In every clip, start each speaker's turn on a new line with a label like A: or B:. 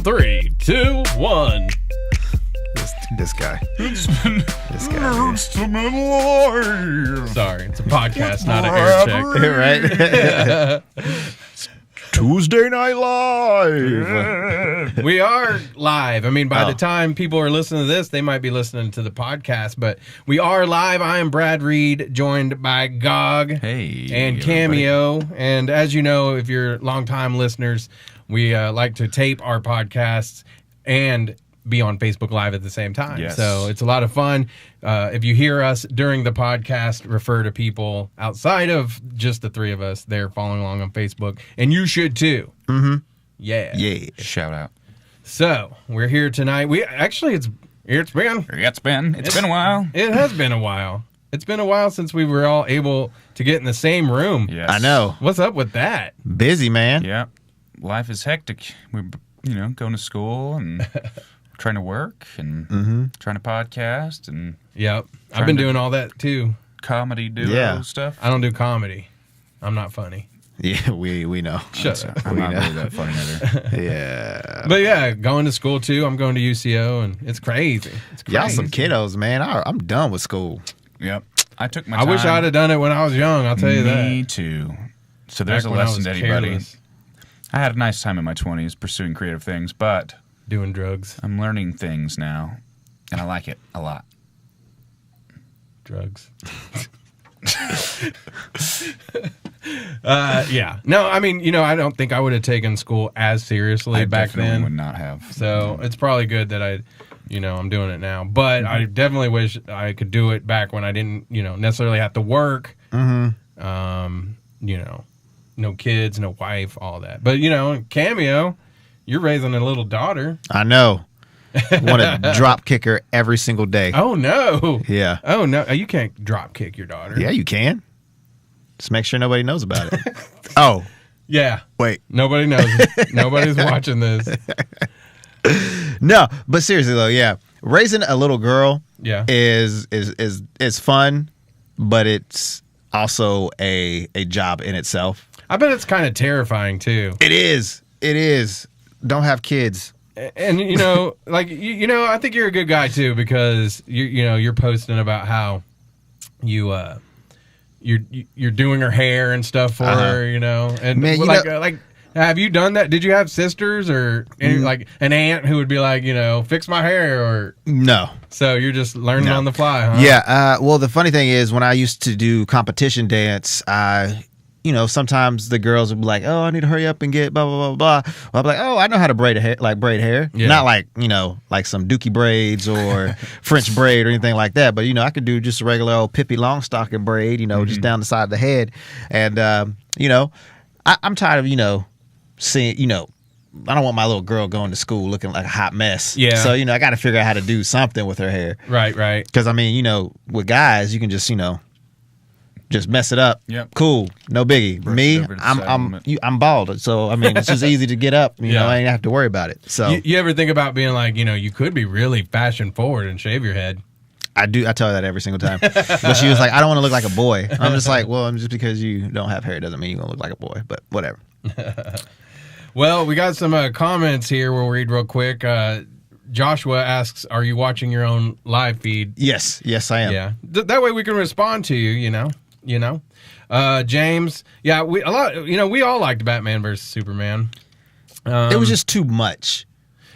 A: On 3, 2, 1.
B: This guy.
A: This
B: guy.
A: Nerdz to life. Sorry, it's a podcast, not an air check.
B: Right? Tuesday Night Live.
A: We are live. I mean, by the time people are listening to this, they might be listening to the podcast, but we are live. I am Brad Reed, joined by Gog and Cameo.
C: Everybody.
A: And as you know, if you're longtime listeners, we like to tape our podcasts and be on Facebook Live at the same time.
C: Yes.
A: So it's a lot of fun. If you hear us during the podcast, refer to people outside of just the three of us. They're following along on Facebook, and you should too.
B: Mm-hmm.
A: Yeah.
B: Yeah.
C: Shout out.
A: So we're here tonight. It's been
C: a while.
A: It has been a while. It's been a while since we were all able to get in the same room.
C: Yes.
B: I know.
A: What's up with that?
B: Busy, man.
C: Yeah. Life is hectic. We're, going to school and trying to work and trying to podcast and
A: Yep. I've been doing all that too.
C: comedy duo stuff.
A: I don't do comedy. I'm not funny.
B: Yeah, we know.
A: Shut up.
C: I'm not really that funny either.
B: Yeah.
A: But yeah, going to school too. I'm going to UCO and it's crazy.
B: Y'all some kiddos, man. I'm done with school.
C: Yep. I took my
A: I
C: time.
A: wish I'd have done it when I was young. I'll tell you that.
C: Me too. So there's
A: Back
C: a
A: when I
C: lesson
A: was
C: to anybody.
A: careless,
C: I had a nice time in my 20s pursuing creative things, but
A: doing drugs.
C: I'm learning things now, and I like it a lot.
A: Drugs. Yeah. No, I mean, I don't think I would have taken school as seriously
C: I
A: back
C: definitely
A: then.
C: would not have.
A: So it's probably good that I'm doing it now. But I definitely wish I could do it back when I didn't, necessarily have to work.
B: Mm-hmm.
A: No kids, no wife, all that. But, Cameo, you're raising a little daughter.
B: I know. Want to drop kick her every single day.
A: Oh, no.
B: Yeah.
A: Oh, no. You can't drop kick your daughter.
B: Yeah, you can. Just make sure nobody knows about it. Oh.
A: Yeah.
B: Wait.
A: Nobody knows. Nobody's watching this.
B: No, but seriously though, yeah. Raising a little girl is fun, but it's also a job in itself.
A: I bet it's kind of terrifying, too.
B: It is. Don't have kids.
A: And I think you're a good guy too because you're posting about how you're doing her hair and stuff for her, and
B: man,
A: have you done that? Did you have sisters or like an aunt who would be like, fix my hair or
B: no?
A: So you're just learning on the fly, huh?
B: Yeah. Well, the funny thing is when I used to do competition dance, sometimes the girls would be like, "Oh, I need to hurry up and get blah blah blah blah." Well, I'm like, "Oh, I know how to braid hair,
A: Yeah.
B: Not like like some dookie braids or French braid or anything like that. But I could do just a regular old Pippi Longstocking braid, just down the side of the head. And I'm tired of seeing I don't want my little girl going to school looking like a hot mess.
A: Yeah.
B: So I got to figure out how to do something with her hair.
A: Right.
B: Because I mean, with guys, you can just just mess it up.
C: Yep.
B: Cool. No biggie.
C: Brush
B: Me,
C: it over the
B: I'm bald. So I mean, it's just easy to get up. I ain't have to worry about it. So
A: You ever think about being like, you could be really fashion forward and shave your head?
B: I do. I tell her that every single time. But she was like, I don't want to look like a boy. I'm just like, well, just because you don't have hair doesn't mean you're gonna look like a boy. But whatever.
A: Well, we got some comments here we'll read real quick. Joshua asks, "Are you watching your own live feed?"
B: Yes, I am.
A: Yeah, that way we can respond to you. James, we all liked Batman versus Superman.
B: It was just too much.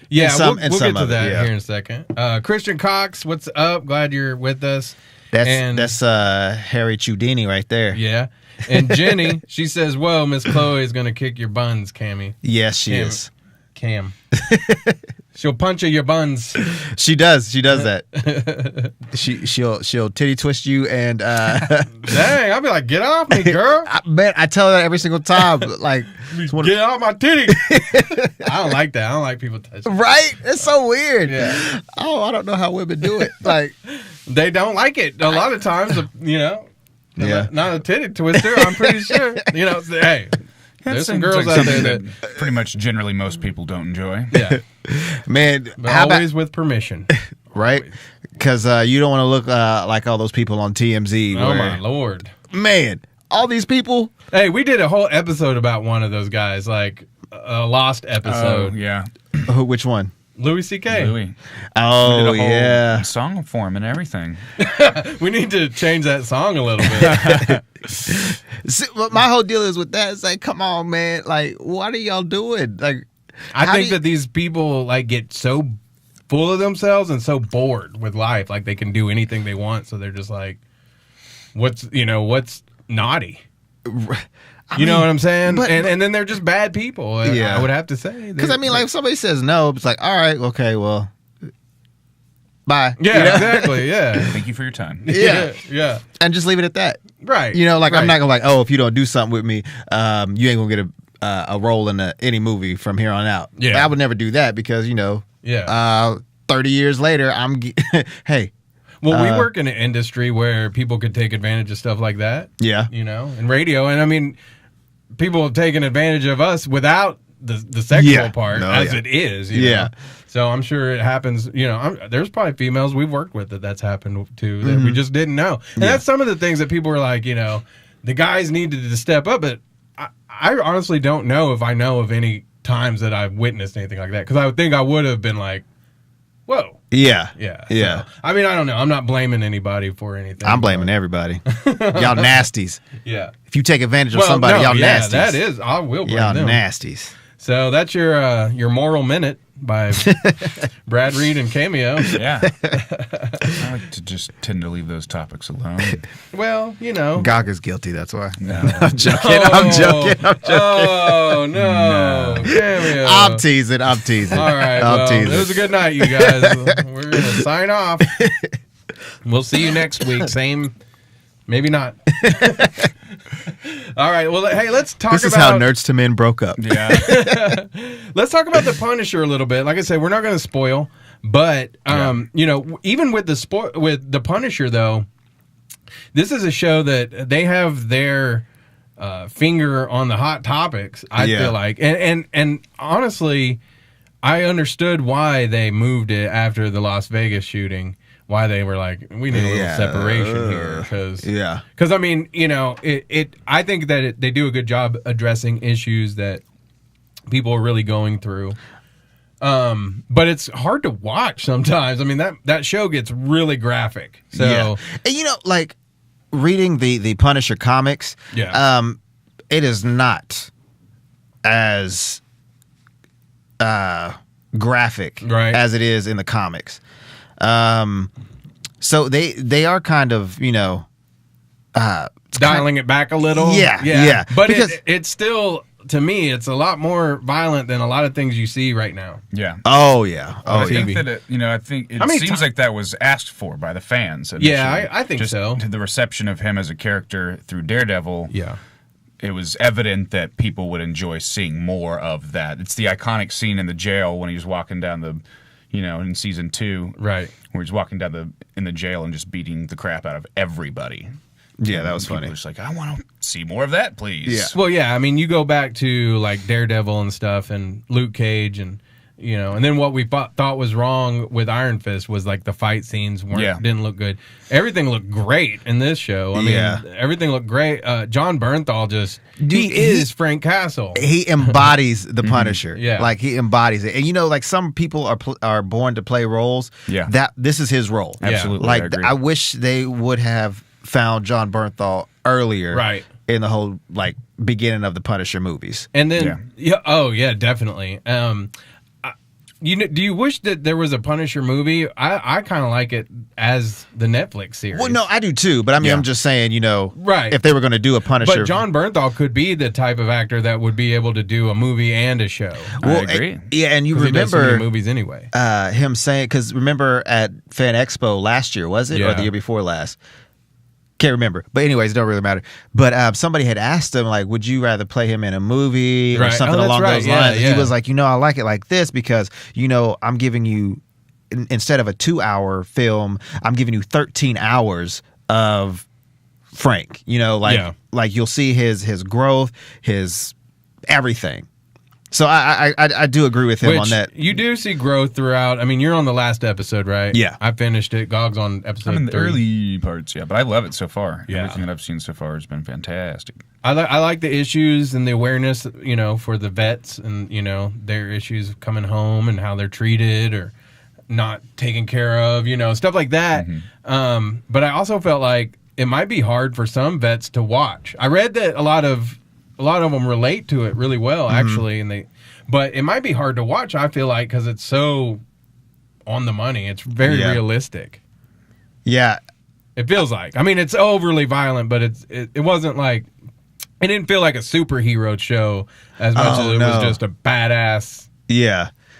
A: Yeah,
B: we'll
A: get to that here in a second. Christian Cox, what's up? Glad you're with us.
B: That's Harry Houdini right there.
A: Yeah. And Jenny, she says, "Whoa, Miss Chloe is gonna kick your buns, Cammy."
B: Yes, she is.
A: Cam. She'll punch your buns.
B: She does that. She'll titty twist you and
A: dang, I'll be like, "Get off me, girl."
B: I tell her that every single time. Like,
A: get off my titty. I don't like that. I don't like people touching.
B: Right? It's so weird.
A: Yeah.
B: Oh, I don't know how women do it. Like,
A: they don't like it. A lot of times,
B: Yeah.
A: Not a titty twister, I'm pretty sure. Hey, there's some girls out there that
C: pretty much generally most people don't enjoy.
A: Yeah.
B: Man,
A: but always with permission.
B: Right? Because you don't want to look like all those people on TMZ.
A: Oh, my Lord.
B: Man, all these people.
A: Hey, we did a whole episode about one of those guys, like a lost episode.
C: Oh, yeah.
B: Which one?
A: Louis C.K.
C: Louis.
B: Oh,
C: We did a whole
B: yeah.
C: song for him and everything.
A: We need to change that song a little bit.
B: See, but my whole deal is with that. It's like, come on, man. Like, what are y'all doing? Like,
A: I think that these people like get so full of themselves and so bored with life, like they can do anything they want. So they're just like, what's naughty? You know what I'm saying?
B: but-
A: and then they're just bad people.
B: Yeah.
A: I would have to say.
B: because I mean, like, if somebody says no, it's like, all right, okay, well, bye.
A: Yeah,
B: You know?
A: exactly. Yeah.
C: Thank you for your time.
B: Yeah.
A: Yeah.
B: And just leave it at that.
A: Right.
B: You know, like, I'm
A: Right.
B: not gonna like, oh, if you don't do something with me, you ain't gonna get a role in any movie from here on out.
A: Yeah.
B: I would never do that because, you know,
A: Yeah.
B: 30 years later, hey.
A: Well, we work in an industry where people could take advantage of stuff like that.
B: Yeah.
A: You know, in radio. And I mean, people have taken advantage of us without the sexual part as it is. You know? So I'm sure it happens. You know, there's probably females we've worked with that's happened to that we just didn't know. And that's some of the things that people were like, you know, the guys needed to step up. But I honestly don't know if I know of any times that I've witnessed anything like that. Because I would think I would have been like, whoa.
B: Yeah.
A: Yeah.
B: Yeah.
A: So, I mean, I don't know. I'm not blaming anybody for anything.
B: I'm blaming everybody. Y'all nasties.
A: Yeah.
B: If you take advantage of somebody, y'all nasties.
A: That is. I will blame
B: Y'all
A: them.
B: nasties.
A: So that's your moral minute by Brad Reed and Cameo.
C: Yeah. I like to just tend to leave those topics alone.
A: Well, you know.
B: Gaga's guilty, that's why.
C: No.
B: I'm joking. I'm joking.
A: Oh no, Cameo.
B: I'm teasing.
A: All right, well, it was a good night, you guys. We're gonna sign off. We'll see you next week. Same, maybe not. All right. Well, hey, let's talk about.
B: This is how Nerds to Men broke up.
C: Yeah.
A: Let's talk about the Punisher a little bit. Like I said, we're not going to spoil, but you know, even with the Punisher though, this is a show that they have their finger on the hot topics. I feel like, and honestly, I understood why they moved it after the Las Vegas shooting. Why they were like, we need a little separation here, because I mean, you know, I think that they do a good job addressing issues that people are really going through. But it's hard to watch sometimes. I mean, that show gets really graphic. So,
B: and you know, like reading the Punisher comics, it is not as graphic as it is in the comics. So they are kind of, you know,
A: dialing it back a little.
B: Yeah.
A: But because it's still, to me, it's a lot more violent than a lot of things you see right now.
C: Yeah.
B: Oh yeah. Oh
C: I think
B: yeah.
C: that I think it seems like that was asked for by the fans.
A: Yeah, I think so.
C: To the reception of him as a character through Daredevil.
A: Yeah.
C: It was evident that people would enjoy seeing more of that. It's the iconic scene in the jail when he was walking down the, you know, in season 2,
A: right,
C: where he's walking down in the jail and just beating the crap out of everybody.
B: Yeah, that was funny.
C: Just like, I want to see more of that, please.
B: Yeah.
A: Well, yeah, I mean, you go back to like Daredevil and stuff, and Luke Cage, and you know, and then what we thought was wrong with Iron Fist was like the fight scenes didn't look good. Everything looked great in this show. I mean, everything looked great. John Bernthal he is Frank Castle.
B: He embodies the Punisher.
A: Yeah,
B: like he embodies it. And you know, like some people are born to play roles.
C: Yeah,
B: that this is his role.
C: Absolutely.
B: Like I wish they would have found John Bernthal earlier.
A: Right.
B: In the whole like beginning of the Punisher movies.
A: And then definitely. Do you wish that there was a Punisher movie? I kind of like it as the Netflix series.
B: Well, no, I do too. But I mean, I'm just saying, you know,
A: right?
B: If they were going to do a Punisher,
A: but John Bernthal could be the type of actor that would be able to do a movie and a show.
C: Well, I agree.
B: And you remember
A: he does so many movies anyway.
B: Him saying, because remember at Fan Expo last year, was it, or the year before last? Can't remember. But anyways, it don't really matter. But somebody had asked him, like, would you rather play him in a movie or something along those lines? Yeah. He was like, you know, I like it like this because, you know, I'm giving you, instead of a 2-hour film, I'm giving you 13 hours of Frank. You know, like you'll see his growth, his everything. So I do agree with him
A: Which
B: on that.
A: you do see growth throughout. I mean, you're on the last episode, right?
B: Yeah.
A: I finished it. Gog's on episode
C: I'm in the
A: 3.
C: early parts, yeah, but I love it so far.
A: Yeah.
C: Everything that I've seen so far has been fantastic.
A: I like the issues and the awareness, for the vets and, their issues coming home and how they're treated or not taken care of, stuff like that.
C: Mm-hmm.
A: But I also felt like it might be hard for some vets to watch. I read that a lot of them relate to it really well, actually, but it might be hard to watch, I feel like, because it's so on the money. It's very realistic.
B: Yeah.
A: It feels like. I mean, it's overly violent, but it wasn't like... It didn't feel like a superhero show as much as it was just a badass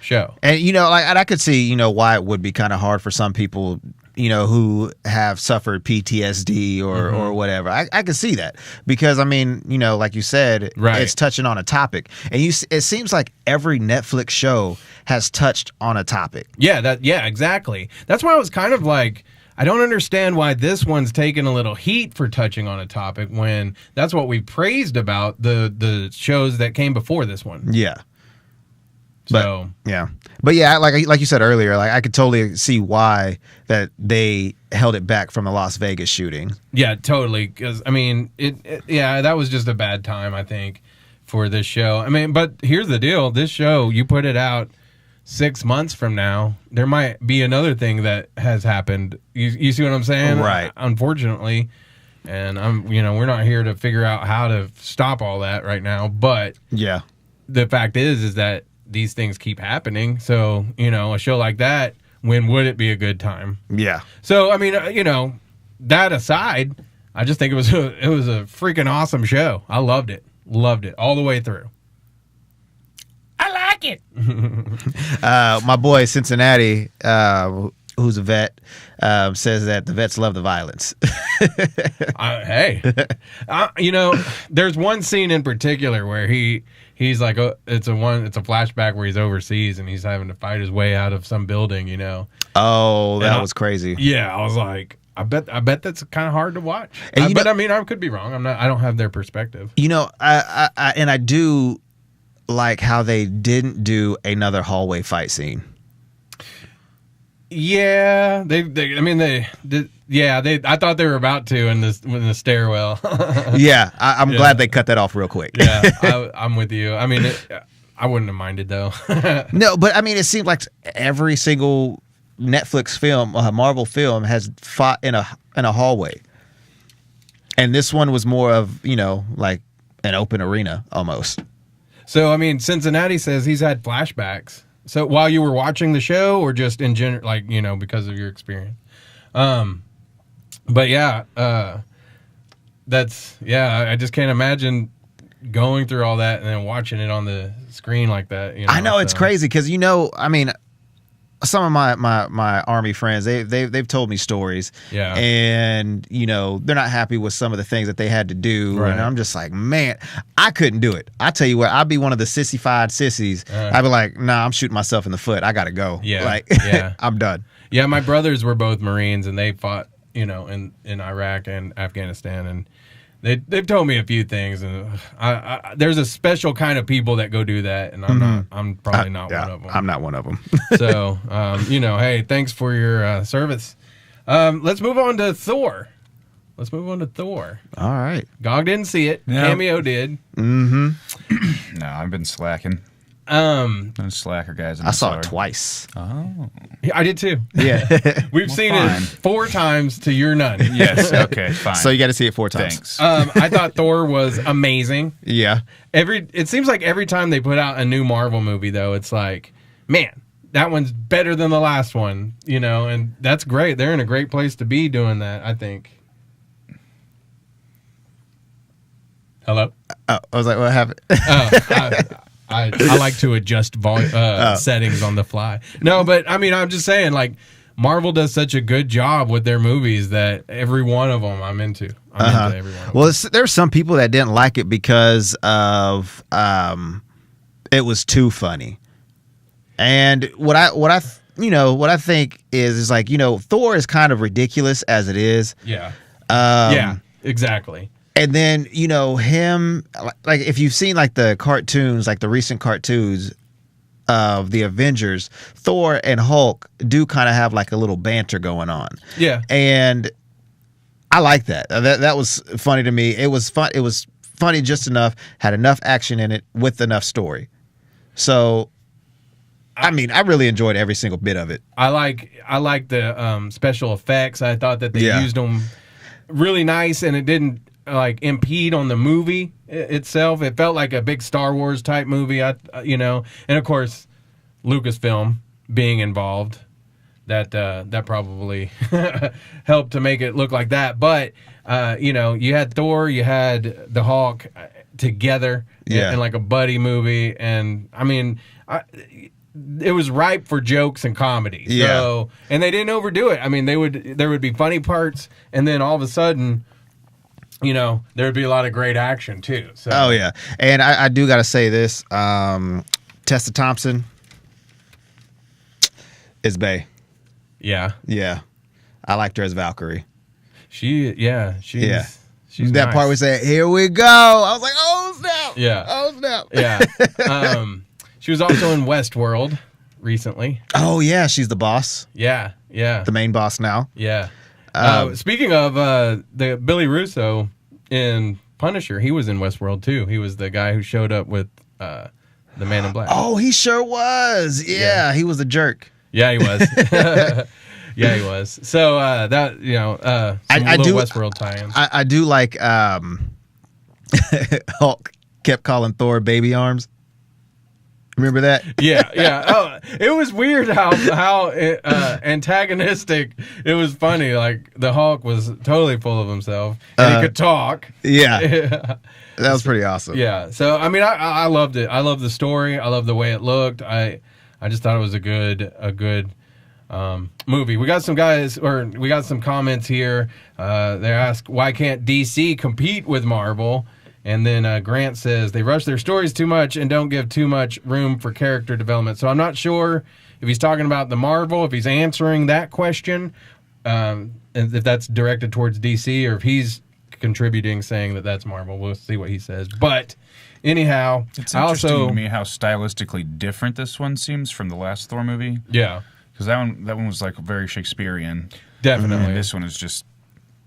A: show.
B: And, and I could see, why it would be kind of hard for some people, who have suffered PTSD or whatever. I could see that because, I mean, like you said, it's touching on a topic. And it seems like every Netflix show has touched on a topic.
A: Yeah, exactly. That's why I was kind of like... I don't understand why this one's taking a little heat for touching on a topic when that's what we praised about the shows that came before this one.
B: Yeah.
A: So
B: but yeah, like you said earlier, like I could totally see why that they held it back from the Las Vegas shooting.
A: Yeah, totally. Because I mean, that was just a bad time, I think, for this show. I mean, but here's the deal: this show, you put it out 6 months from now, there might be another thing that has happened. You see what I'm saying?
B: Right.
A: Unfortunately. And we're not here to figure out how to stop all that right now. But the fact is that these things keep happening. So, a show like that, when would it be a good time?
B: Yeah.
A: So, I mean, that aside, I just think it was a freaking awesome show. I loved it all the way through. I like it.
B: My boy Cincinnati, who's a vet, says that the vets love the violence.
A: Hey, there's one scene in particular where he's like, it's a flashback where he's overseas and he's having to fight his way out of some building.
B: Oh, that was crazy.
A: Yeah, I was like, I bet that's kind of hard to watch.
B: And
A: I mean, I could be wrong. I don't have their perspective.
B: I do like how they didn't do another hallway fight scene.
A: Yeah, they I thought they were about to in the stairwell.
B: Yeah, I'm glad they cut that off real quick.
A: Yeah, I'm with you. I mean, I wouldn't have minded though.
B: No, but I mean, it seemed like every single Netflix film, Marvel film, has fought in a hallway, and this one was more of like an open arena almost.
A: So, I mean, Cincinnati says he's had flashbacks. So, while you were watching the show or just in general, like, because of your experience? But yeah, I just can't imagine going through all that and then watching it on the screen like that.
B: I know, it's crazy because, I mean, some of my Army friends, they've told me stories.
A: Yeah.
B: And, they're not happy with some of the things that they had to do.
A: Right.
B: And I'm just like, man, I couldn't do it. I tell you what, I'd be one of the sissified sissies. I'd be like, nah, I'm shooting myself in the foot. I got to go.
A: Yeah.
B: I'm done.
A: Yeah, my brothers were both Marines and they fought, in Iraq and Afghanistan. And they've told me a few things. And there's a special kind of people that go do that. And I'm probably not one of them.
B: I'm not one of them.
A: So, hey, thanks for your service. Let's move on to Thor.
B: All right.
A: Gog didn't see it.
C: No.
A: Cameo did.
B: Mm-hmm.
C: No, I've been slacking. No slacker guys.
B: I saw it twice.
C: Oh.
A: I did too.
B: Yeah.
A: We've seen it 4 times to your none.
C: Yes. Okay. Fine.
B: So you got to see it 4 times.
C: Thanks.
A: I thought Thor was amazing.
B: Yeah.
A: It seems like every time they put out a new Marvel movie, though, it's like, man, that one's better than the last one, and that's great. They're in a great place to be doing that, I think. Hello?
B: I was like, what happened?
A: I like to adjust settings on the fly. No, but I mean, I'm just saying, like, Marvel does such a good job with their movies that every one of them I'm into. I'm into every one of them.
B: Well, there's some people that didn't like it because of it was too funny. And what I think is like, Thor is kind of ridiculous as it is.
A: Yeah. Yeah, exactly.
B: And then, you know, him, like if you've seen like the cartoons, like the recent cartoons of the Avengers, Thor and Hulk do kind of have like a little banter going on.
A: Yeah.
B: And I like that. That was funny to me. It was fun. It was funny just enough, had enough action in it with enough story. So, I mean, I really enjoyed every single bit of it.
A: I like the special effects. I thought that they used them really nice, and it didn't like impede on the movie itself. It felt like a big Star Wars type movie, and of course, Lucasfilm being involved, that probably helped to make it look like that. But you had Thor, you had the Hulk together in like a buddy movie, and I mean, it was ripe for jokes and comedy. So, and they didn't overdo it. I mean, there would be funny parts, and then all of a sudden, there would be a lot of great action too. So.
B: Oh yeah, and I do got to say this: Tessa Thompson is bae.
A: Yeah,
B: I liked her as Valkyrie.
A: She's
B: that
A: nice.
B: part we said, "Here we go." I was like, "Oh snap!" Oh snap!
A: Yeah. She was also in Westworld recently.
B: Oh yeah, she's the boss.
A: Yeah.
B: The main boss now.
A: Yeah. Speaking of the Billy Russo in Punisher, he was in Westworld too. He was the guy who showed up with the Man in Black.
B: Oh, he sure was. Yeah, he was a jerk.
A: Yeah, he was. Yeah, he was. So that I do Westworld tie-ins.
B: I do like Hulk kept calling Thor baby arms. Remember that?
A: Yeah. Oh, it was weird how antagonistic. It was funny. Like the Hulk was totally full of himself, and he could talk.
B: Yeah. That was pretty awesome.
A: Yeah. So I mean, I loved it. I loved the story. I loved the way it looked. I just thought it was a good movie. We got some comments here. They ask, why can't DC compete with Marvel? And then Grant says they rush their stories too much and don't give too much room for character development. So I'm not sure if he's talking about the Marvel, if he's answering that question, and if that's directed towards DC, or if he's contributing saying that that's Marvel. We'll see what he says. But anyhow,
C: it's interesting to me how stylistically different this one seems from the last Thor movie.
A: Yeah,
C: because that one was like very Shakespearean.
A: Definitely.
C: And this one is just,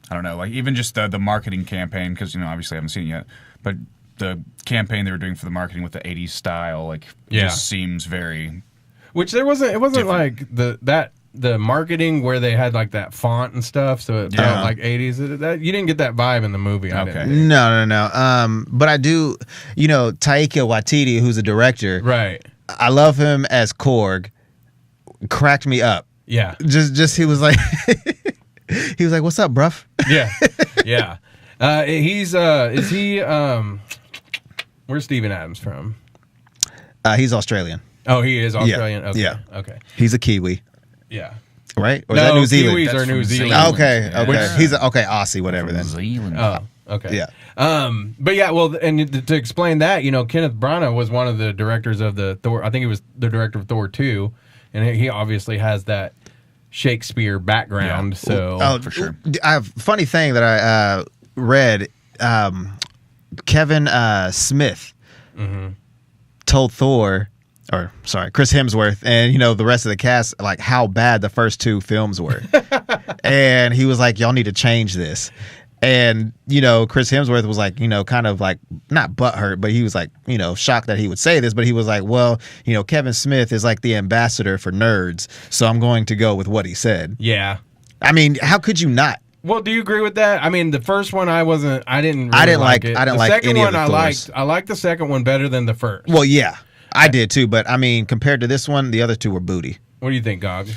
C: I don't know, like even just the marketing campaign, because obviously I haven't seen it yet, but the campaign they were doing for the marketing with the 80s style, just seems very.
A: Which it wasn't
C: different.
A: like the marketing where they had like that font and stuff, so it felt like 80s. You didn't get that vibe in the movie.
B: Okay. No. But I do, Taika Waititi, who's a director.
A: Right.
B: I love him as Korg. Cracked me up.
A: Yeah.
B: Just he was like, "What's up, bruv?"
A: Yeah. Yeah. Is he? Where's Steven Adams from?
B: He's Australian.
A: Oh, he is Australian.
B: Yeah.
A: Okay.
B: Yeah.
A: Okay.
B: He's a Kiwi.
A: Yeah.
B: Right? Or is that New Zealand?
A: Kiwis are New
C: Zealand.
A: Zealand.
B: Okay.
C: Yeah.
B: Okay. He's Aussie, whatever. Then.
C: Zealand.
A: Oh. Okay.
B: Yeah.
A: But yeah, well, and to explain that, Kenneth Branagh was one of the directors of the Thor. I think he was the director of Thor 2, and he obviously has that Shakespeare background. So
B: for sure. I have a funny thing that I read. Kevin Smith told Chris Hemsworth and the rest of the cast like how bad the first two films were, and he was like, "Y'all need to change this." And Chris Hemsworth was like, kind of like not butthurt, but he was like, shocked that he would say this, but he was like, well, Kevin Smith is like the ambassador for nerds, so I'm going to go with what he said.
A: Yeah.
B: I mean, how could you not?
A: Well, do you agree with that? I mean, the first one I didn't
B: like it. I didn't
A: the
B: like
A: second
B: any
A: one
B: of the
A: I
B: Thors.
A: liked. I liked the second one better than the first.
B: Well, yeah, I did too, but I mean, compared to this one, the other two were booty.
A: What do you think, Gog?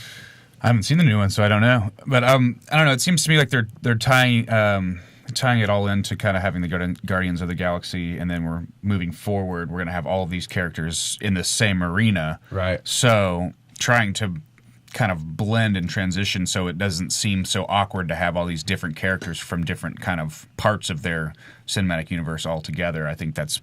C: I haven't seen the new one, so I don't know. But I don't know. It seems to me like they're tying it all into kind of having the Guardians of the Galaxy, and then we're moving forward. We're going to have all of these characters in the same arena,
A: right?
C: So trying to kind of blend and transition so it doesn't seem so awkward to have all these different characters from different kind of parts of their cinematic universe all together. I think that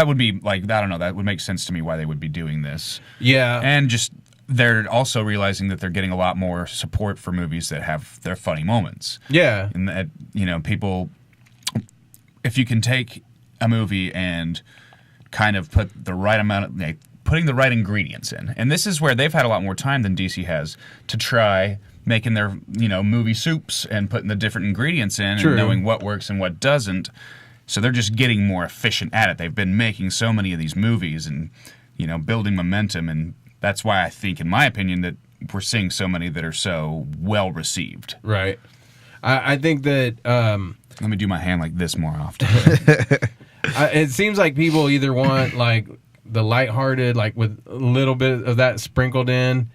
C: would be like, I don't know, that would make sense to me why they would be doing this.
A: Yeah.
C: And just they're also realizing that they're getting a lot more support for movies that have their funny moments.
A: Yeah.
C: And that, people if you can take a movie and kind of put the right amount of putting the right ingredients in, and this is where they've had a lot more time than DC has to try making their movie soups and putting the different ingredients in and knowing what works and what doesn't. So they're just getting more efficient at it. They've been making so many of these movies and building momentum, and that's why I think, in my opinion, that we're seeing so many that are so well received.
A: Right. I think that.
C: Let me do my hand like this more often.
A: It seems like people either want like the lighthearted, like with a little bit of that sprinkled in,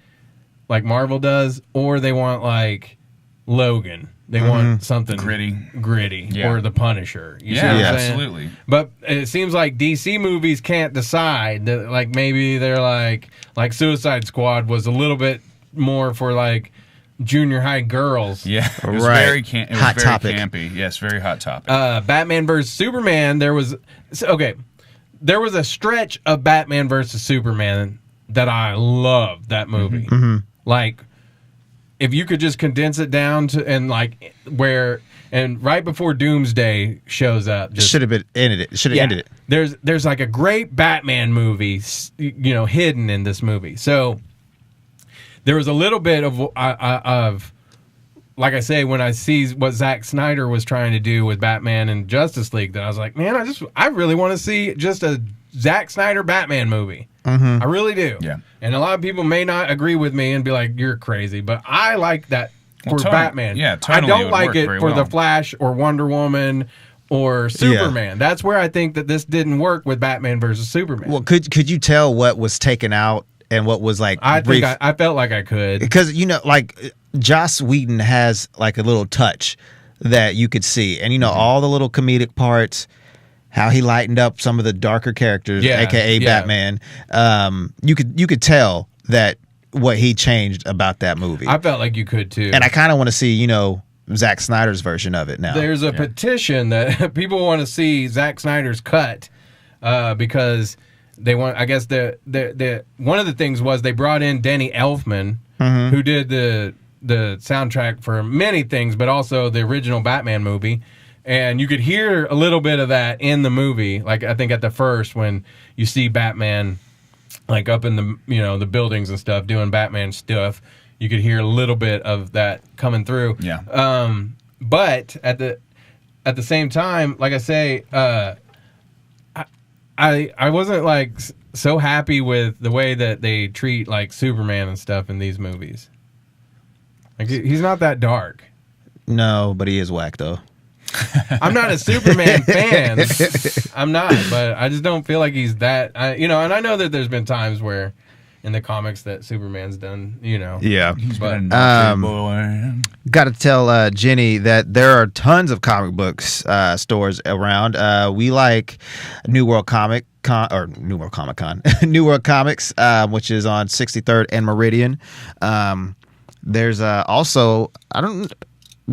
A: like Marvel does, or they want like Logan. They want something gritty,
C: yeah.
A: or The Punisher. You see what I'm saying?
C: Absolutely.
A: But it seems like DC movies can't decide. That, like maybe they're like Suicide Squad was a little bit more for like junior high girls.
C: Yeah, it was very campy. Yes, very hot topic.
A: Batman vs Superman. There was a stretch of Batman vs Superman that I loved. That movie, like. If you could just condense it down to and right before Doomsday shows up,
B: should have ended it. Should have ended it.
A: There's like a great Batman movie, hidden in this movie. So there was a little bit of like I say, when I see what Zack Snyder was trying to do with Batman and Justice League, that I was like, man, I really want to see just a Zack Snyder Batman movie. I really do.
C: Yeah.
A: And a lot of people may not agree with me and be like, you're crazy. But I like that for Batman.
C: Yeah,
A: I don't like it for The Flash or Wonder Woman or Superman. Yeah. That's where I think that this didn't work with Batman versus Superman.
B: Well, could you tell what was taken out and what was like
A: I think I felt like I could.
B: Because, like Joss Whedon has like a little touch that you could see. And, all the little comedic parts, how he lightened up some of the darker characters, aka Batman. You could tell that what he changed about that movie.
A: I felt like you could too,
B: and I kind of want to see Zack Snyder's version of it now.
A: There's a petition that people want to see Zack Snyder's cut because they want. I guess the one of the things was they brought in Danny Elfman, who did the soundtrack for many things, but also the original Batman movie. And you could hear a little bit of that in the movie, like I think at the first when you see Batman, like up in the the buildings and stuff doing Batman stuff, you could hear a little bit of that coming through.
C: Yeah.
A: But at the same time, like I say, I wasn't like so happy with the way that they treat like Superman and stuff in these movies. Like he's not that dark.
B: No, but he is whack though.
A: I'm not a Superman fan. I'm not, but I just don't feel like he's that. And I know that there's been times where in the comics that Superman's done,
B: Yeah.
C: But
B: got to tell Jenny that there are tons of comic books stores around. We like New World Comics, New World Comics, which is on 63rd and Meridian. There's also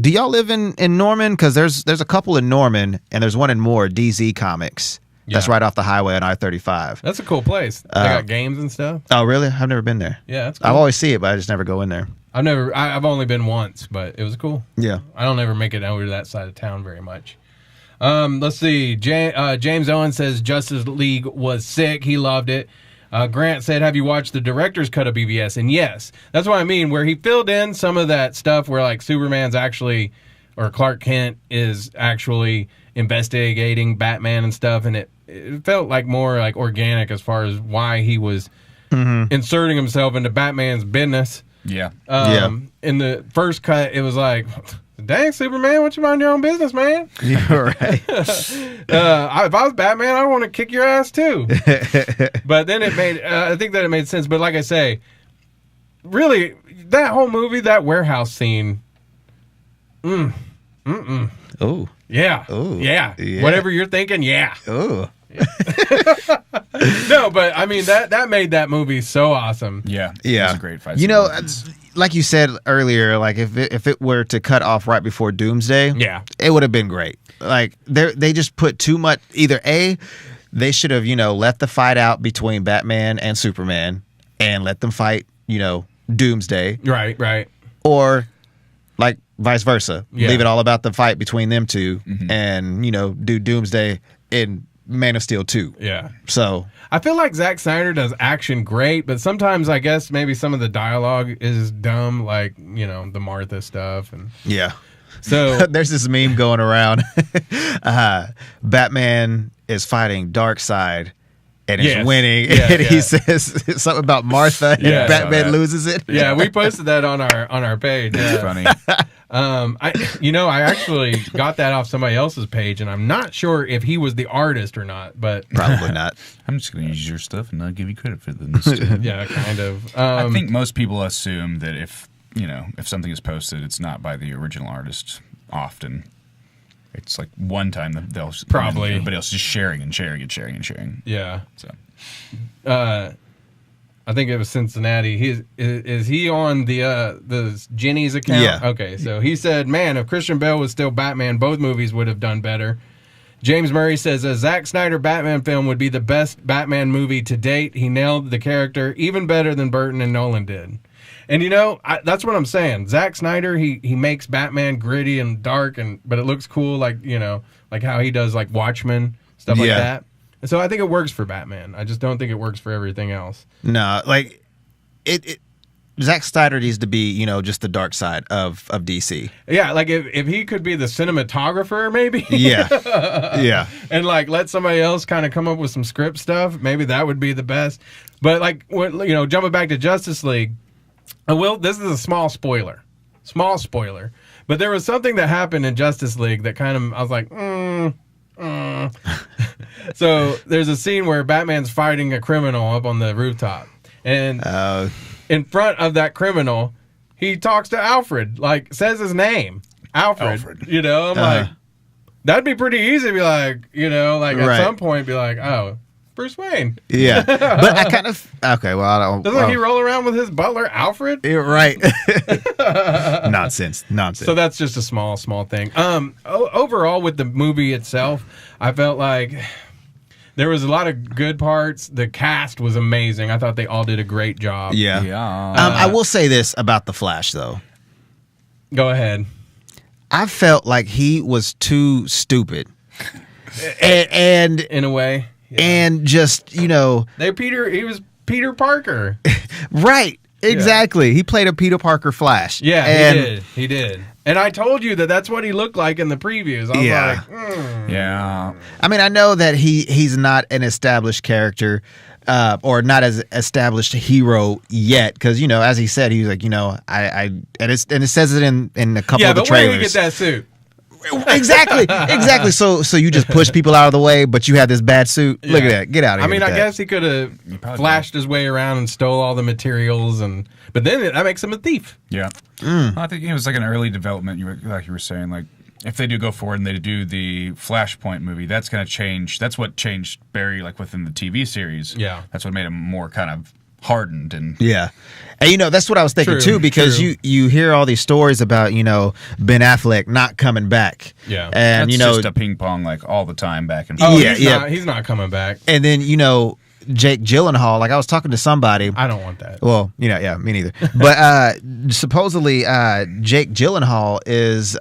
B: do y'all live in Norman? Because there's a couple in Norman, and there's one in Moore, DZ Comics. Yeah. That's right off the highway on I-35.
A: That's a cool place. They got games and stuff.
B: Oh, really? I've never been there.
A: Yeah, that's cool.
B: I always see it, but I just never go in there.
A: I've only been once, but it was cool.
B: Yeah.
A: I don't ever make it over to that side of town very much. Let's see. James Owen says Justice League was sick. He loved it. Grant said, have you watched the director's cut of BVS? And yes, that's what I mean, where he filled in some of that stuff where like Superman's actually, or Clark Kent is actually investigating Batman and stuff. And it felt like more like organic as far as why he was inserting himself into Batman's business.
C: Yeah.
A: In the first cut, it was like, dang, Superman, what you mind your own business, man?
B: You're right.
A: If I was Batman, I'd want to kick your ass too. But then I think that it made sense. But like I say, really, that whole movie, that warehouse scene,
B: Oh.
A: yeah.
B: Ooh.
A: Yeah.
B: Yeah.
A: Whatever you're thinking, yeah.
B: Oh.
A: No, but I mean, that made that movie so awesome.
C: Yeah.
B: Yeah.
C: It was a great fight.
B: Like you said earlier, like if it were to cut off right before Doomsday, it would have been great. Like they just put too much. Either they should have let the fight out between Batman and Superman and let them fight Doomsday.
A: Right.
B: Or like vice versa.
A: Yeah.
B: Leave it all about the fight between them two, and do Doomsday in Man of Steel 2.
A: Yeah.
B: So
A: I feel like Zack Snyder does action great, but sometimes I guess maybe some of the dialogue is dumb, like, the Martha stuff. And
B: yeah.
A: so
B: There's this meme going around. Batman is fighting Darkseid and is
A: Yes.
B: winning,
A: Yeah,
B: and he
A: yeah.
B: says something about Martha, and
A: Yeah, I saw
B: Batman
C: that.
B: loses it.
A: yeah, we posted that on our page.
C: It's
A: Yeah.
C: funny.
A: I actually got that off somebody else's page, and I'm not sure if he was the artist or not, but
B: Probably not.
C: I'm just going to use your stuff and not give you credit for this.
A: yeah, kind of.
C: I think most people assume that if something is posted, it's not by the original artist. Often, it's like one time that they'll
A: Probably.
C: everybody else just sharing and sharing and sharing and sharing.
A: Yeah.
C: So
A: I think it was Cincinnati. Is he on the Jenny's account?
B: Yeah.
A: Okay, so he said, "Man, if Christian Bale was still Batman, both movies would have done better." James Murray says a Zack Snyder Batman film would be the best Batman movie to date. He nailed the character even better than Burton and Nolan did. And that's what I'm saying. Zack Snyder, he makes Batman gritty and dark, but it looks cool, like how he does like Watchmen, stuff like
B: Yeah.
A: that. And so I think it works for Batman. I just don't think it works for everything else.
B: No, like it Zack Snyder needs to be, just the dark side of DC.
A: Yeah, like if he could be the cinematographer, maybe.
B: Yeah. Yeah.
A: And like let somebody else kind of come up with some script stuff, maybe that would be the best. But like jumping back to Justice League, this is a small spoiler, but there was something that happened in Justice League that kind of I was like, So there's a scene where Batman's fighting a criminal up on the rooftop, and in front of that criminal, he talks to Alfred, like says his name, Alfred. I'm like, that'd be pretty easy to be like, at
B: Right.
A: some point be like, oh, Bruce Wayne.
B: Yeah. But I kind of okay, well, I don't
A: Doesn't he roll around with his butler, Alfred?
B: You're right. Nonsense.
A: So that's just a small thing. Overall, with the movie itself, I felt like there was a lot of good parts. The cast was amazing. I thought they all did a great job.
B: Yeah.
C: Yeah.
B: I will say this about the Flash, though.
A: Go ahead.
B: I felt like he was too stupid, and
A: In a way. Yeah.
B: and just
A: He was Peter Parker.
B: right. Exactly. He played a Peter Parker Flash.
A: Yeah,
B: and
A: he did. And I told you that's what he looked like in the previews. I was
B: Yeah.
A: like,
C: Yeah.
B: I mean, I know that he's not an established character, or not as established hero yet, because as he said, he was like, and it says it in a couple
A: yeah,
B: of the
A: but where
B: trailers.
A: did he get that suit?
B: Exactly. So you just push people out of the way, but you have this bad suit. Look at that. Get out of here.
A: I mean,
B: with
A: I
B: that.
A: guess he could have
C: probably
A: flashed his way around and stole all the materials, but then that makes him a thief.
C: Yeah. I think it was like an early development. Like you were saying, like if they do go forward and they do the Flashpoint movie, that's going to change. That's what changed Barry, like within the TV series.
A: Yeah.
C: That's what made him more kind of hardened and
B: Yeah. And that's what I was thinking
A: True,
B: too, because
A: true.
B: you hear all these stories about, Ben Affleck not coming back.
A: Yeah.
B: And
C: that's just a ping pong like all the time back and
A: Oh,
C: forth.
B: Yeah,
A: he's not coming back.
B: and then, Jake Gyllenhaal, like I was talking to somebody.
A: I don't want that.
B: Well, yeah, me neither. But supposedly Jake Gyllenhaal is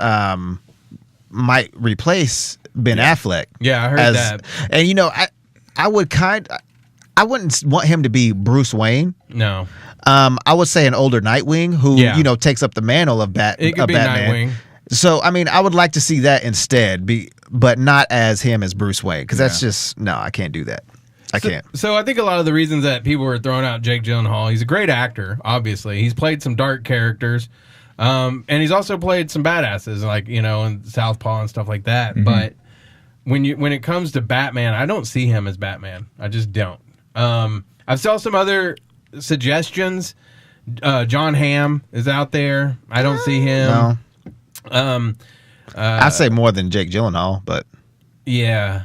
B: might replace Ben Affleck.
A: Yeah, I heard that.
B: And I wouldn't want him to be Bruce Wayne.
A: No.
B: I would say an older Nightwing who,
A: Yeah.
B: takes up the mantle of
A: It could be
B: Batman.
A: Nightwing.
B: So, I mean, I would like to see that instead, but not as him as Bruce Wayne, because that's just, no, I can't do that. I can't.
A: So I think a lot of the reasons that people were throwing out Jake Gyllenhaal, he's a great actor, obviously. He's played some dark characters, and he's also played some badasses, like, in Southpaw and stuff like that.
B: Mm-hmm.
A: But when it comes to Batman, I don't see him as Batman. I just don't. I've saw some other suggestions. John Hamm is out there. I don't see him.
B: No. I'd say more than Jake Gyllenhaal, but
A: Yeah.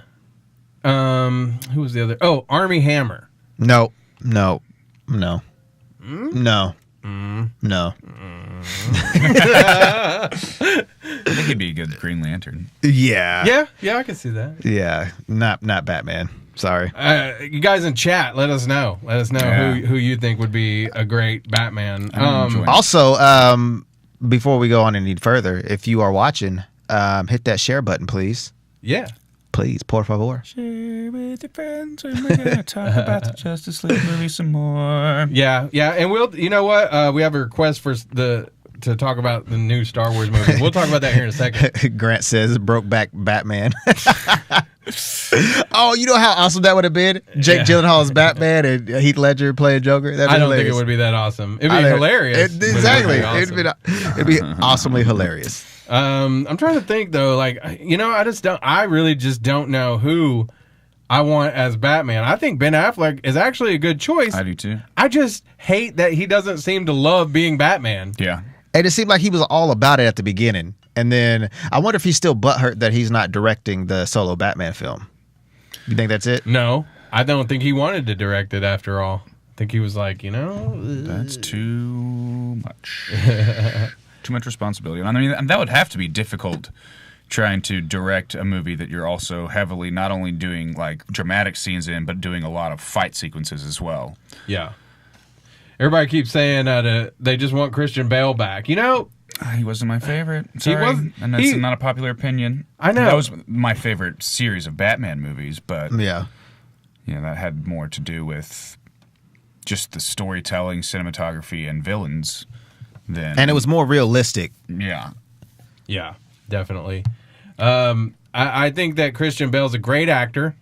A: Who was the other? Oh, Armie Hammer.
B: no.
A: Mm?
B: No.
C: I think he'd be a good Green Lantern.
B: Yeah.
A: Yeah, I can see that.
B: Yeah. Not Batman. Sorry.
A: You guys in chat, let us know. Let us know
C: Yeah.
A: who you think would be a great Batman.
C: I'm enjoying it.
B: Also, before we go on any further, if you are watching, hit that share button, please.
A: Yeah.
B: Please, por favor.
C: Share with your friends, and we're gonna talk about the Justice League movie some more.
A: Yeah, and we'll. You know what? We have a request to talk about the new Star Wars movie. We'll talk about that here in a second.
B: Grant says Brokeback Batman. Oh, you know how awesome that would have been? Jake Gyllenhaal's Batman and Heath Ledger playing Joker.
A: I don't think it would be that awesome. It'd be hilarious.
B: Exactly. It'd be awesomely hilarious.
A: I'm trying to think though. Like, I really just don't know who I want as Batman. I think Ben Affleck is actually a good choice.
C: I do too.
A: I just hate that he doesn't seem to love being Batman.
C: Yeah.
B: And it seemed like he was all about it at the beginning. And then I wonder if he's still butthurt that he's not directing the solo Batman film. You think that's it?
A: No, I don't think he wanted to direct it after all. I think he was like,
C: that's too much. Too much responsibility. I mean, that would have to be difficult trying to direct a movie that you're also heavily not only doing like dramatic scenes in, but doing a lot of fight sequences as well.
A: Yeah. Everybody keeps saying that they just want Christian Bale back.
C: He wasn't my favorite. Sorry. And that's not a popular opinion.
A: I know.
C: That was my favorite series of Batman movies, but
B: yeah,
C: that had more to do with just the storytelling, cinematography, and villains than.
B: And it was more realistic.
C: Yeah.
A: Yeah, definitely. I think that Christian Bale's a great actor.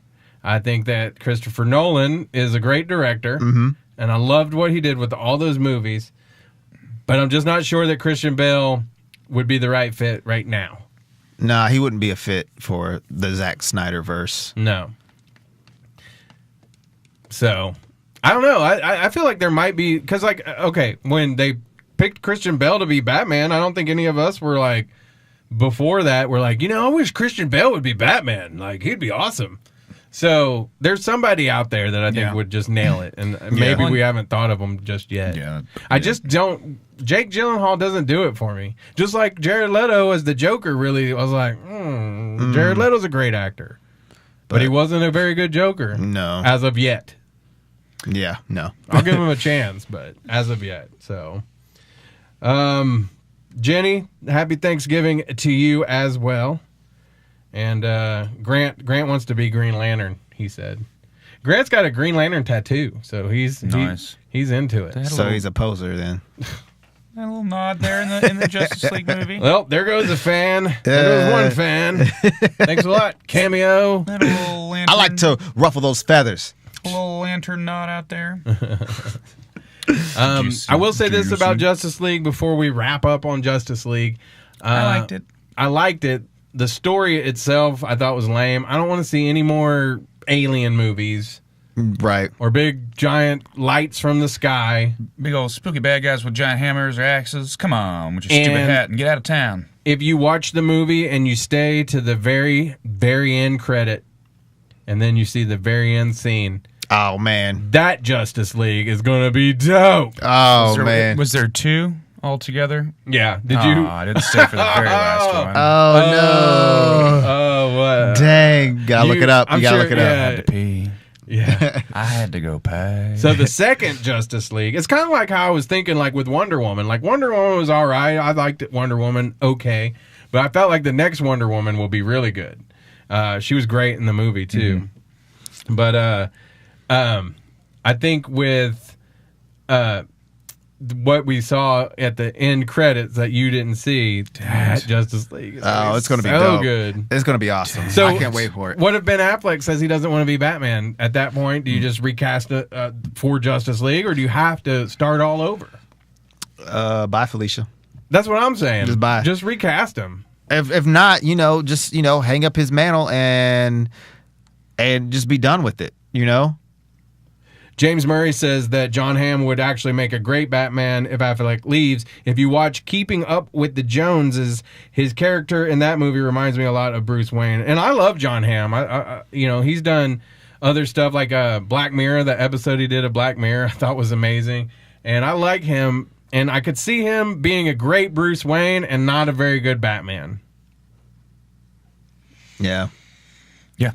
A: I think that Christopher Nolan is a great director.
B: Mm-hmm.
A: And I loved what he did with all those movies. But I'm just not sure that Christian Bale would be the right fit right now.
B: Nah, he wouldn't be a fit for the Zack Snyder verse.
A: No. So, I don't know. I feel like there might be... Because, when they picked Christian Bale to be Batman, I don't think any of us were like... Before that, we're like, I wish Christian Bale would be Batman. Like, he'd be awesome. So there's somebody out there that I think would just nail it, and maybe we haven't thought of them just yet.
C: Yeah,
A: I just don't. Jake Gyllenhaal doesn't do it for me. Just like Jared Leto as the Joker, really, I was like, Jared Leto's a great actor, but he wasn't a very good Joker.
B: No,
A: as of yet.
B: Yeah, no.
A: I'll give him a chance, but as of yet. So, Jenny, happy Thanksgiving to you as well. And Grant wants to be Green Lantern, he said. Grant's got a Green Lantern tattoo, so he's
C: nice.
A: He's into it.
B: So he's a poser then.
C: A little nod there in the Justice League movie.
A: Well, there goes a fan. There goes one fan. Thanks a lot. Cameo.
B: I like to ruffle those feathers.
C: A little lantern nod out there.
A: I will say this about Justice League before we wrap up on Justice League.
C: I liked it.
A: I liked it. The story itself I thought was lame. I don't want to see any more alien movies.
B: Right.
A: Or big giant lights from the sky.
C: Big old spooky bad guys with giant hammers or axes. Come on with your stupid hat and get out of town.
A: If you watch the movie and you stay to the very, very end credit, and then you see the very end scene.
B: Oh, man.
A: That Justice League is going to be dope.
B: Oh, man.
C: Was there two altogether?
A: Yeah. Did you?
C: I didn't stay for the very last one.
B: Oh, no.
A: Oh, what?
B: Dang. Gotta look it up. You gotta look it up.
C: I had to pee.
A: Yeah.
C: I had to go pay.
A: So the second Justice League, it's kind of like how I was thinking like with Wonder Woman. Like Wonder Woman was all right. I liked Wonder Woman okay. But I felt like the next Wonder Woman will be really good. She was great in the movie too. Mm-hmm. But I think with what we saw at the end credits that you didn't see, that Justice League.
B: It's going to be
A: so
B: dope.
A: good.
B: It's going to be awesome.
A: So
B: I can't wait for it.
A: What if Ben Affleck says he doesn't want to be Batman? At that point, do you just recast it for Justice League, or do you have to start all over?
B: Bye, Felicia.
A: That's what I'm saying.
B: Just bye.
A: Just recast him.
B: If not, just hang up his mantle and just be done with it.
A: James Murray says that John Hamm would actually make a great Batman if Affleck leaves. If you watch Keeping Up with the Joneses, his character in that movie reminds me a lot of Bruce Wayne. And I love John Hamm. He's done other stuff like Black Mirror. The episode he did of Black Mirror I thought was amazing. And I like him. And I could see him being a great Bruce Wayne and not a very good Batman.
B: Yeah.
C: Yeah.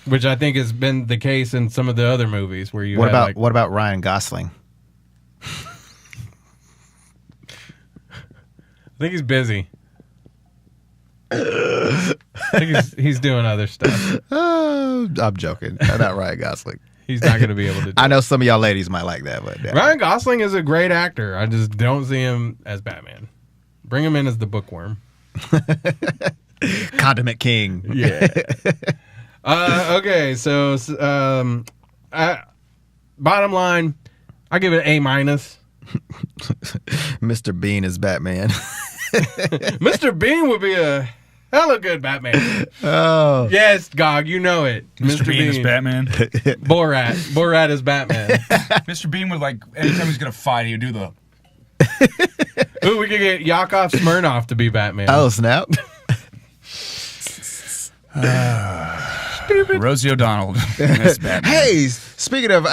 A: Which I think has been the case in some of the other movies where you
B: what about Ryan Gosling?
A: think he's busy. I think he's doing other stuff.
B: I'm joking. Not Ryan Gosling.
A: He's not going to be able to do
B: I know some of y'all ladies might like that, but
A: Ryan Gosling is a great actor. I just don't see him as Batman. Bring him in as the bookworm.
B: Condiment King.
A: Yeah. Okay, so bottom line, I give it A-.
B: Mr. Bean is Batman.
A: Mr. Bean would be a hella good Batman.
B: Oh.
A: Yes, Gog, you know it.
C: Mr. Bean is Batman.
A: Borat is Batman.
C: Mr. Bean would anytime he's gonna fight, he would do the.
A: Ooh, we could get Yakov Smirnoff to be Batman.
B: Oh, snap.
C: Rosie O'Donnell as Batman.
B: Hey, speaking of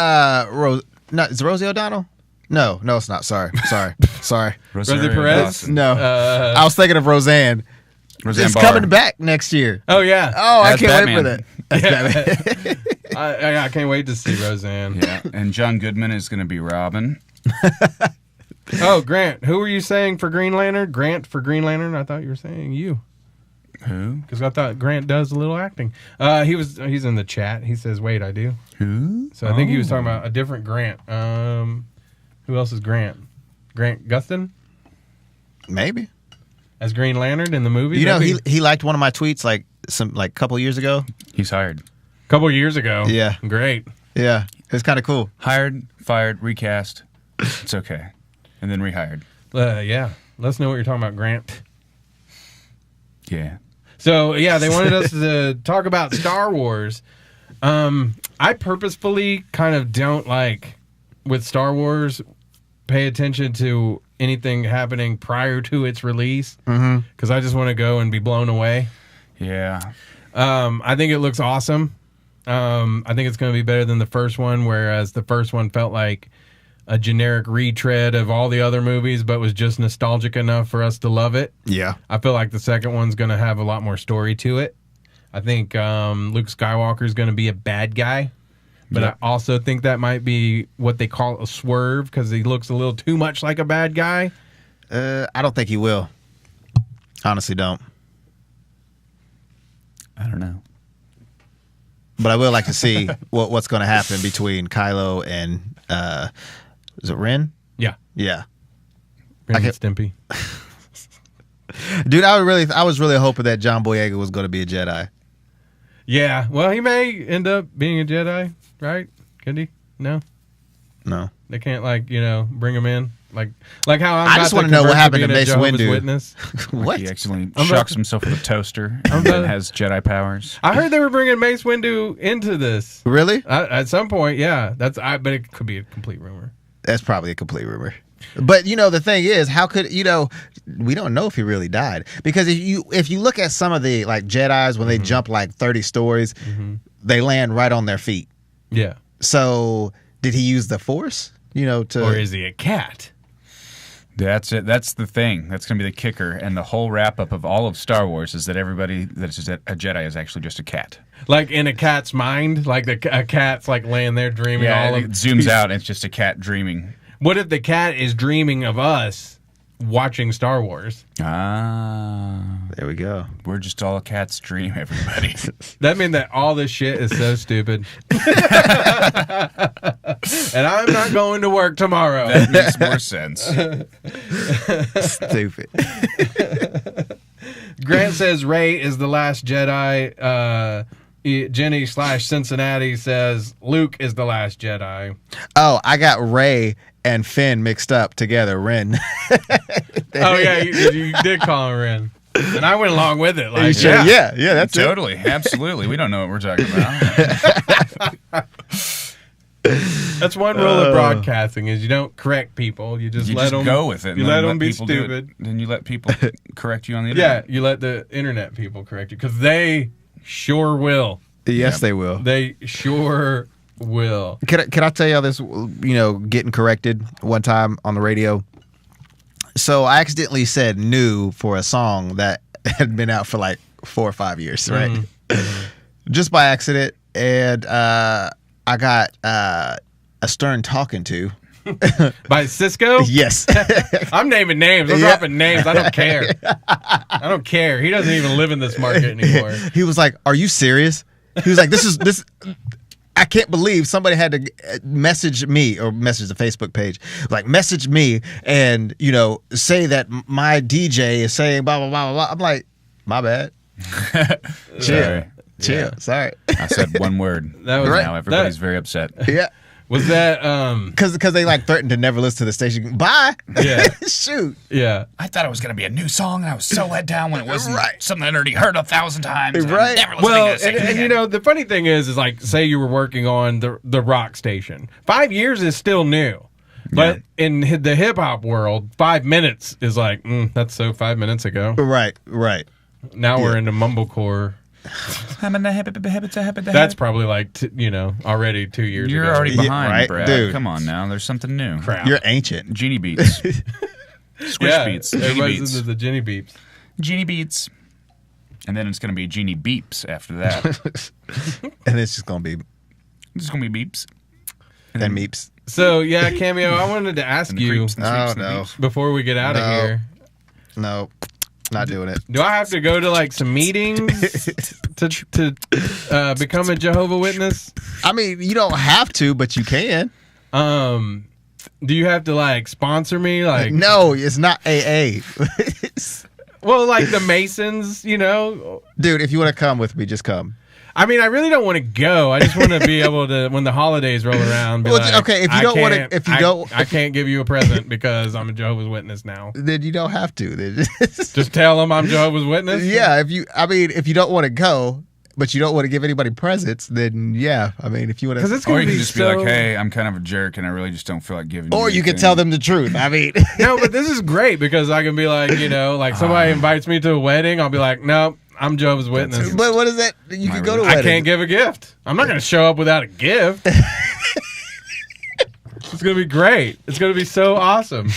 B: is it Rosie O'Donnell? No, it's not. Sorry.
A: Rosie Perez?
B: No. I was thinking of Roseanne. It's
C: Barr.
B: coming back next year.
A: Oh, yeah.
B: Oh, I
C: As
B: can't wait for
C: Batman.
B: that.
A: I can't wait to see Roseanne.
C: Yeah, and John Goodman is going to be Robin.
A: Oh, Grant. Who were you saying for Green Lantern? Grant for Green Lantern? I thought you were saying you.
C: Who?
A: Because I thought Grant does a little acting. He's in the chat. He says, wait, I do.
C: Who?
A: So I think he was talking about a different Grant. Who else is Grant? Grant Gustin?
B: Maybe.
A: As Green Lantern in the movie?
B: You know, he liked one of my tweets like a couple years ago.
C: He's hired.
A: A couple years ago.
B: Yeah.
A: Great.
B: Yeah, it's kind of cool.
C: Hired, fired, recast. It's okay. And then rehired.
A: Yeah. Let us know what you're talking about, Grant.
C: Yeah.
A: So, yeah, they wanted us to talk about Star Wars. I purposefully kind of don't with Star Wars, pay attention to anything happening prior to its release because I just want to go and be blown away.
C: Yeah.
A: I think it looks awesome. I think it's going to be better than the first one, whereas the first one felt like a generic retread of all the other movies, but was just nostalgic enough for us to love it.
B: Yeah.
A: I feel like the second one's going to have a lot more story to it. I think Luke Skywalker is going to be a bad guy, but I also think that might be what they call a swerve because he looks a little too much like a bad guy.
B: I don't think he will. Honestly, don't.
C: I don't know.
B: But I would like to see what's going to happen between Kylo and is it Ren?
A: Yeah.
B: Yeah.
A: Ren and Stimpy.
B: Dude, I was really hoping that John Boyega was going to be a Jedi.
A: Yeah. Well, he may end up being a Jedi, right? Could he? No. They can't bring him in like how I'm.
B: I just want to know what happened to Mace Windu.
A: Witness.
B: What?
C: He accidentally shocks himself with a toaster and then has Jedi powers.
A: I heard they were bringing Mace Windu into this.
B: Really?
A: At some point, yeah. But it could be a complete rumor.
B: That's probably a complete rumor. But the thing is, how could we don't know if he really died because if you look at some of the Jedis when they jump 30 stories, they land right on their feet.
A: Yeah.
B: So did he use the Force?
A: Or is he a cat?
C: That's it. That's the thing. That's going to be the kicker. And the whole wrap up of all of Star Wars is that everybody that's a Jedi is actually just a cat.
A: Like in a cat's mind, a cat's laying there dreaming.
C: Yeah, it zooms out and it's just a cat dreaming.
A: What if the cat is dreaming of us watching Star Wars?
C: Ah.
B: There we go.
C: We're just all a cat's dream, everybody.
A: That means that all this shit is so stupid. And I'm not going to work tomorrow.
C: That makes more sense.
B: Stupid.
A: Grant says Rey is the last Jedi. Jenny/Cincinnati says Luke is the last Jedi.
B: Oh, I got Rey and Finn mixed up together. Ren.
A: Oh yeah, you did call him Ren, and I went along with it.
B: Yeah, that's
C: totally, absolutely. We don't know what we're talking about.
A: That's one rule of broadcasting: is you don't correct people. You just let them
C: go with it.
A: You let them be stupid.
C: Then you let people correct you on the internet.
A: Yeah, you let the internet people correct you because they sure will.
B: Yes, they will.
A: They sure will.
B: Can I tell you all this? Getting corrected one time on the radio. So I accidentally said "new" for a song that had been out for 4 or 5 years, right? Mm-hmm. Just by accident, and I got a stern talking to
A: By Cisco?
B: Yes.
A: I'm naming names. I'm dropping names. I don't care. I don't care. He doesn't even live in this market anymore.
B: He was like, "Are you serious?" He was like, "This. I can't believe somebody had to message me or message the Facebook page, like message me and say that my DJ is saying blah blah blah blah." I'm like, "My bad." Chill. Sorry.
C: I said one word.
A: That was
C: now everybody's very upset.
B: Yeah.
A: Was that
B: because they like threatened to never listen to the station. Bye.
A: Yeah.
B: Shoot.
A: Yeah.
C: I thought it was going to be a new song, and I was so let down when it wasn't
B: Right.
C: something I'd already heard 1,000 times. And
B: Right.
C: I'm never listening
A: Well,
C: to this
A: and
C: again.
A: the funny thing is like, say you were working on the rock station. 5 years is still new. But in the hip hop world, 5 minutes is like, that's so 5 minutes ago.
B: Right.
A: Now we're into mumblecore. That's probably like, already 2 years
C: You're
A: ago.
C: already behind,
B: right,
C: Brad.
B: dude.
C: Come on now. There's something new.
A: Crap.
B: You're ancient.
C: Genie Beats. Squish Beats. Genie
A: Everybody's
C: Beats.
A: into the Genie Beeps.
C: Genie Beats. And then it's going to be Genie Beeps after that.
B: And it's just gonna be
C: It's going to be Beeps.
B: then meeps.
A: So, yeah, Cameo, I wanted to ask
C: And the
A: you
C: creeps and the
B: Oh
C: sweeps and the
B: no,
C: beeps.
A: before we get out of
B: No.
A: here.
B: no, not doing it.
A: Do I have to go to like some meetings to become a Jehovah Witness?
B: I mean, you don't have to, but you can.
A: Do you have to like sponsor me? Like,
B: No, it's not AA.
A: well, like the Masons,
B: Dude, if you want to come with me, just come.
A: I mean, I really don't want to go. I just want to be able to, when the holidays roll around, be
B: Well,
A: like,
B: okay, if you don't wanna- if you don't-
A: I can't give you a present because I'm a Jehovah's Witness now.
B: Then you don't have to. Then
A: Just tell them I'm Jehovah's Witness.
B: yeah, if you don't want to go, but you don't want to give anybody presents, then yeah. I mean, if you want
A: Because
B: to,
A: it's gonna
C: Or you
A: be
C: can just
A: so...
C: be like, hey, I'm kind of a jerk, and I really just don't feel like giving
B: or you can
C: anything.
B: tell them the truth. I mean,
A: No, but this is great because I can be like, like somebody invites me to a wedding, I'll be like, no, I'm Jehovah's Witness.
B: but what is that? You can go to
A: I
B: weddings.
A: can't give a gift. I'm not going to show up without a gift. It's going to be great. It's going to be so awesome.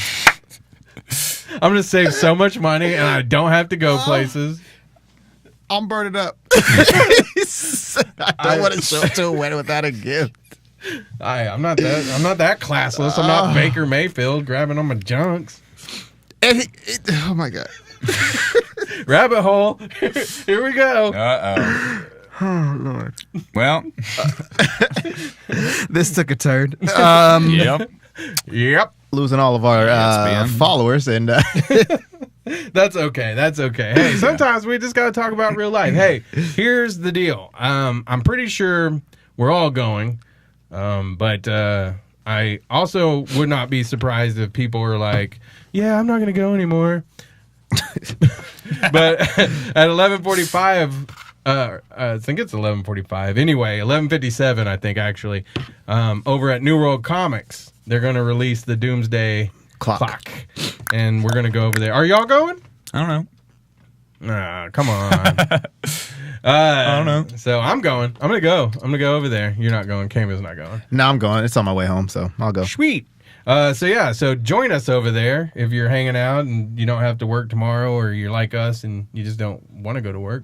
A: I'm going to save so much money and I don't have to go places.
B: I'm burning up. I don't want to show up to a wedding without a gift.
A: I'm not that classless. I'm not Baker Mayfield grabbing on my junks.
B: And oh my god.
A: Rabbit hole. Here we go.
C: Uh-oh.
B: Oh Lord.
C: Well,
B: This took a turn.
C: yep.
A: Yep.
B: Losing all of our
C: man.
B: followers and
A: That's okay. That's okay. Hey, sometimes we just got to talk about real life. Hey, here's the deal. I'm pretty sure we're all going, but I also would not be surprised if people were like, "Yeah, I'm not going to go anymore." But at 11:45, I think it's 11:45. Anyway, 11:57, I think actually, over at New World Comics, they're going to release the Doomsday Clock, and we're going to go over there. Are y'all going?
C: I don't know.
A: Come on.
C: I don't know.
A: So I'm going. I'm going to go. I'm going to go over there. You're not going. Cameron's not going.
B: no, I'm going. It's on my way home, so I'll go.
A: Sweet. So join us over there if you're hanging out and you don't have to work tomorrow, or you're like us and you just don't want to go to work.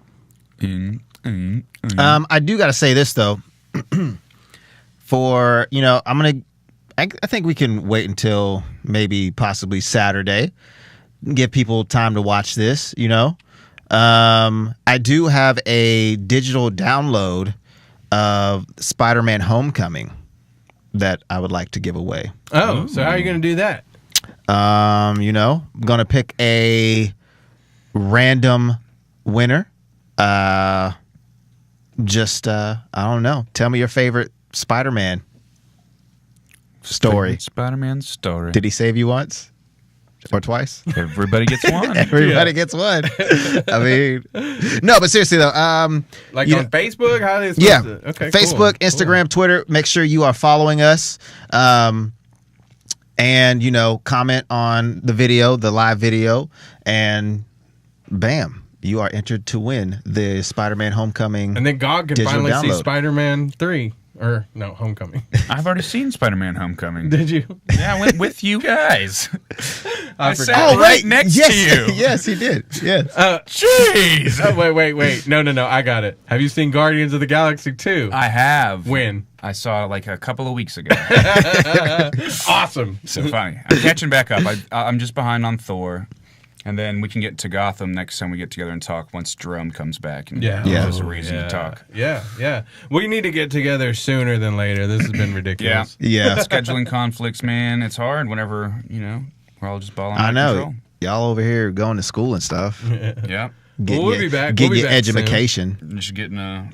B: I do got to say this though. For I think we can wait until maybe possibly Saturday, give people time to watch this. I do have a digital download of Spider-Man: Homecoming that I would like to give away.
A: Oh, so how are you going to do that?
B: I'm gonna pick a random winner. I don't know. Tell me your favorite Spider-Man story.
C: Spider-Man story.
B: Did he save you once or twice?
C: Everybody gets one.
B: Everybody gets one. I mean, no, but seriously though,
A: Like
B: you
A: on
B: know-
A: Facebook? How are they
B: yeah,
A: supposed to? Okay, cool.
B: Facebook, Instagram, Twitter. Make sure you are following us, and comment on the video, the live video, and bam, you are entered to win the Spider-Man: Homecoming.
A: And then God can
B: digital
A: finally see
B: download.
A: Spider-Man 3. Or, no, Homecoming.
C: I've already seen Spider-Man: Homecoming.
A: Did you?
C: Yeah, I went with you guys. I
A: forgot.
C: sat right next
B: yes,
C: to you.
B: yes, he did. Yes.
C: Jeez.
A: Oh, wait. No. I got it. Have you seen Guardians of the Galaxy 2?
C: I have.
A: When?
C: I saw like a couple of weeks ago.
A: Awesome.
C: So funny. I'm catching back up. I'm just behind on Thor. And then we can get to Gotham next time we get together and talk once Jerome comes back. And there's a reason to talk.
A: Yeah. We need to get together sooner than later. This has been ridiculous.
B: Yeah.
C: Scheduling conflicts, man. It's hard whenever, we're all just balling out
B: I know.
C: of control.
B: Y'all over here going to school and stuff.
C: Yeah.
A: We'll be back.
B: Getting
A: We'll
B: your
A: be back
B: education.
C: Just getting the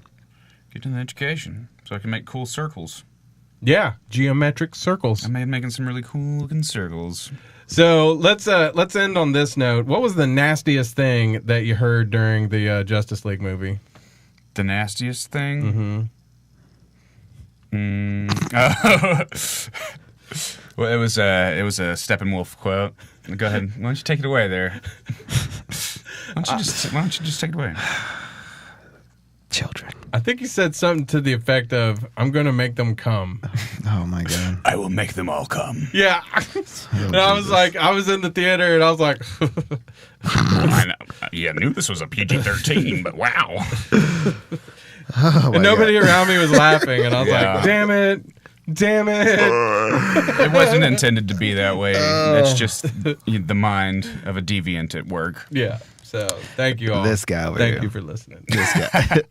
C: education so I can make cool circles.
A: Yeah, geometric circles.
C: I'm making some really cool looking circles.
A: So let's end on this note. What was the nastiest thing that you heard during the Justice League movie?
C: The nastiest thing? Well, it was a Steppenwolf quote. Go ahead. Why don't you take it away there? Why don't you just take it away?
B: Children.
A: I think he said something to the effect of, "I'm going to make them come."
B: Oh my God.
C: I will make them all come.
A: Yeah. And I was like, I was in the theater and I was like,
C: I know. Yeah, I knew this was a PG-13, but wow.
A: and nobody around me was laughing, and I was like, damn it.
C: It wasn't intended to be that way. It's just the mind of a deviant at work.
A: Yeah. So thank you all.
B: This guy over
A: Thank
B: here.
A: you for listening.
B: This guy.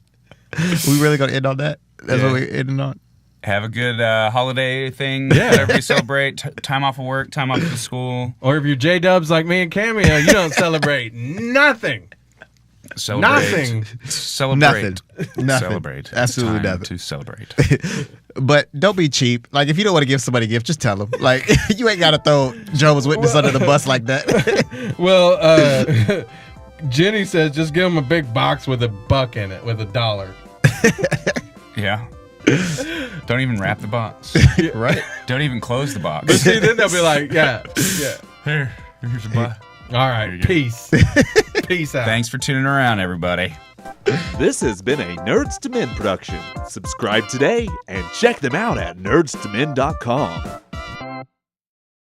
B: We really gonna end on that? That's what we're ending on?
C: Have a good holiday thing. Whatever you celebrate. Time off of work, time off of school.
A: Or if you're J-Dubs like me and Cameo, you don't celebrate nothing.
C: Celebrate. Celebrate.
B: Nothing.
C: Celebrate.
B: Absolutely
C: It's time
B: nothing.
C: to celebrate.
B: But don't be cheap. Like, if you don't want to give somebody a gift, just tell them. Like, you ain't got to throw Jehovah's Witness under the bus like that.
A: Well, Jenny says just give them a big box with $1 in it, with $1.
C: Yeah. Don't even wrap the box.
B: Right?
C: Don't even close the box.
A: But see, then they'll be like, yeah.
C: Here's a box.
A: All right, peace. Peace out.
C: Thanks for tuning around, everybody.
D: This has been a Nerds to Men production. Subscribe today and check them out at nerdstomen.com.